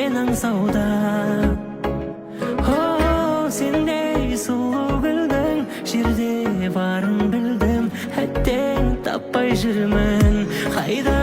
sen аңсауда. Sendey sulu gülden, жерде барын білдім, әттен таппай жүрмін. Қайда